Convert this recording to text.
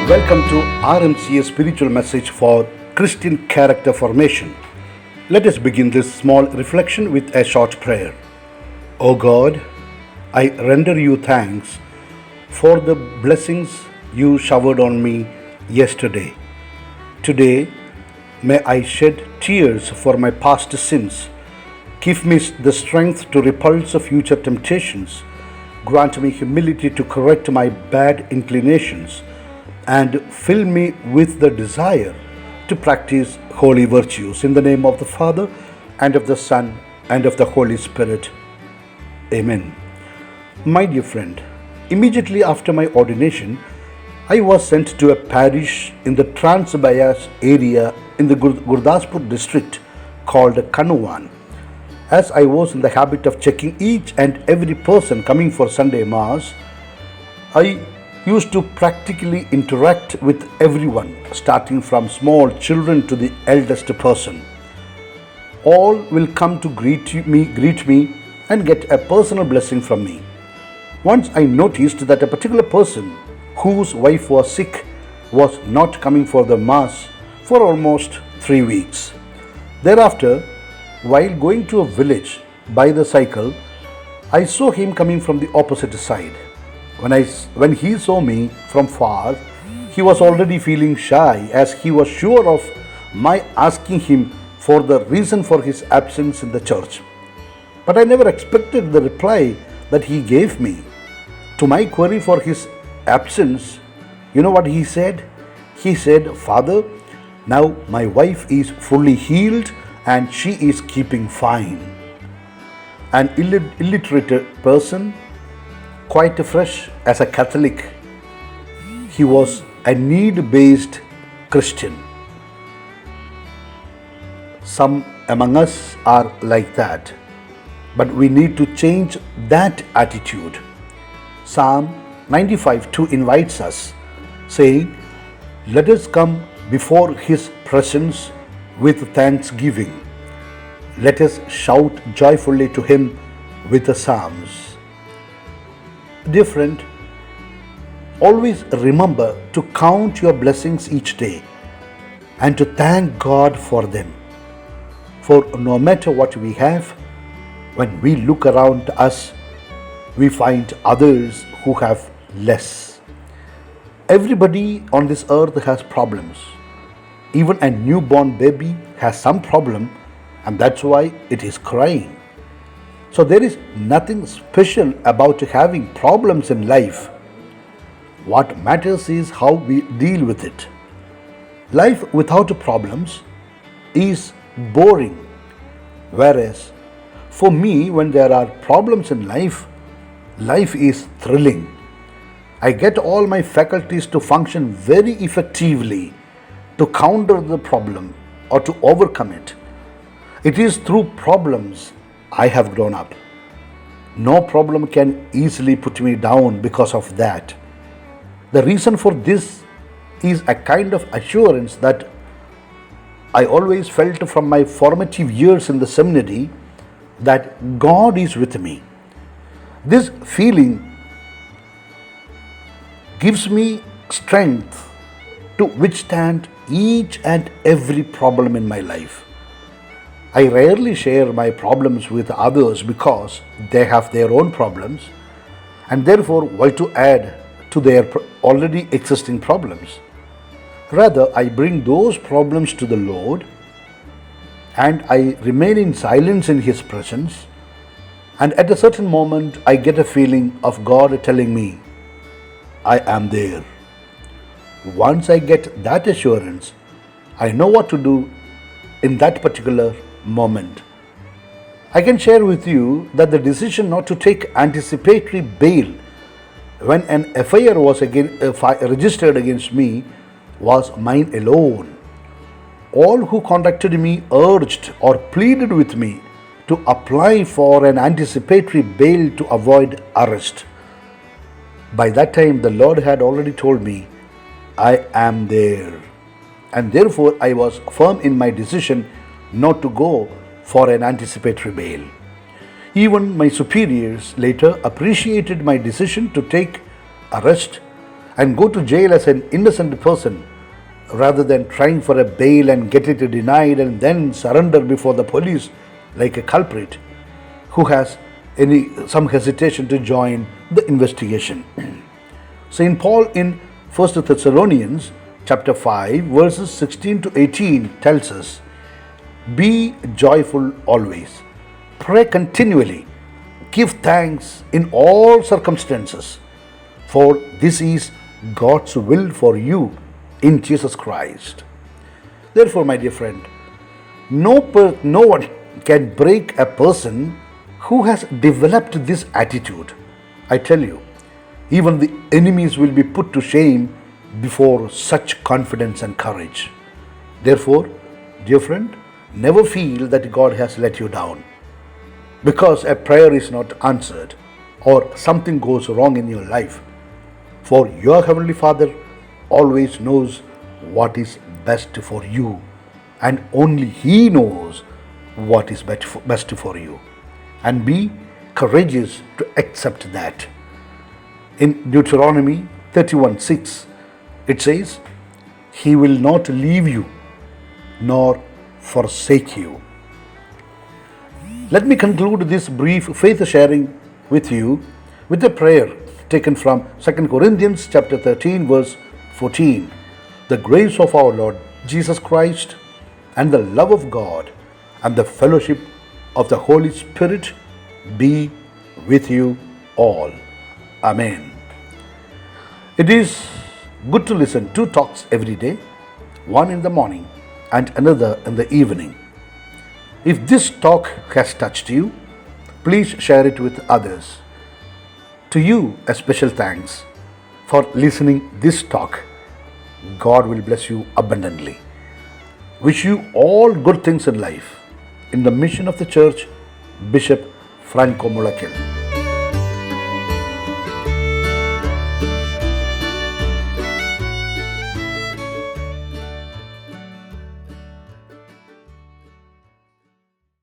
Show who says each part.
Speaker 1: Welcome to RMCA Spiritual Message for Christian Character Formation. Let us begin this small reflection with a short prayer. O God, I render you thanks for the blessings you showered on me yesterday. Today, may I shed tears for my past sins. Give me the strength to repulse future temptations. Grant me humility to correct my bad inclinations and fill me with the desire to practice holy virtues. In the name of the Father, and of the Son, and of the Holy Spirit. Amen. My dear friend, immediately after my ordination, I was sent to a parish in the Trans-Bias area in the Gurdaspur district called Kanuwan. As I was in the habit of checking each and every person coming for Sunday Mass, I used to practically interact with everyone, starting from small children to the eldest person. All will come to greet me and get a personal blessing from me. Once I noticed that a particular person whose wife was sick was not coming for the Mass for almost 3 weeks. Thereafter, while going to a village by the cycle, I saw him coming from the opposite side. When he saw me from far, he was already feeling shy, as he was sure of my asking him for the reason for his absence in the church. But I never expected the reply that he gave me. To my query for his absence, you know what he said? He said, "Father, now my wife is fully healed and she is keeping fine." An illiterate person, quite fresh as a Catholic, he was a need-based Christian. Some among us are like that, but we need to change that attitude. Psalm 95:2 invites us, saying, "Let us come before His presence with thanksgiving. Let us shout joyfully to Him with the psalms." Dear friend, always remember to count your blessings each day and to thank God for them. For no matter what we have, when we look around us, we find others who have less. Everybody on this earth has problems. Even a newborn baby has some problem, and that's why it is crying. So there is nothing special about having problems in life. What matters is how we deal with it. Life without problems is boring, whereas for me, when there are problems in life, life is thrilling. I get all my faculties to function very effectively to counter the problem or to overcome it. It is through problems I have grown up. No problem can easily put me down because of that. The reason for this is a kind of assurance that I always felt from my formative years in the seminary, that God is with me. This feeling gives me strength to withstand each and every problem in my life. I rarely share my problems with others because they have their own problems, and therefore why to add to their already existing problems. Rather, I bring those problems to the Lord and I remain in silence in His presence, and at a certain moment I get a feeling of God telling me, "I am there." Once I get that assurance, I know what to do in that particular moment. I can share with you that the decision not to take anticipatory bail when an FIR was registered against me was mine alone. All who contacted me urged or pleaded with me to apply for an anticipatory bail to avoid arrest. By that time, the Lord had already told me, "I am there." And therefore, I was firm in my decision not to go for an anticipatory bail. Even my superiors later appreciated my decision to take arrest and go to jail as an innocent person rather than trying for a bail and get it denied and then surrender before the police like a culprit who has some hesitation to join the investigation. St. Paul in 1 Thessalonians chapter 5 verses 16 to 18 tells us, "Be joyful always, pray continually, give thanks in all circumstances, for this is God's will for you in Jesus Christ." Therefore, my dear friend, no one can break a person who has developed this attitude. I tell you, even the enemies will be put to shame before such confidence and courage. Therefore, dear friend, never feel that God has let you down because a prayer is not answered or something goes wrong in your life. For your Heavenly Father always knows what is best for you, and only He knows what is best for you. And be courageous to accept that. In Deuteronomy 31:6, it says, "He will not leave you nor forsake you." Let me conclude this brief faith sharing with you with a prayer taken from 2 Corinthians chapter 13 verse 14. The grace of our Lord Jesus Christ and the love of God and the fellowship of the Holy Spirit be with you all. Amen. It is good to listen 2 talks every day, one in the morning and another in the evening. If this talk has touched you, please share it with others. To you, a special thanks for listening this talk. God will bless you abundantly. Wish you all good things in life. In the mission of the church, Bishop Franco Mulakil.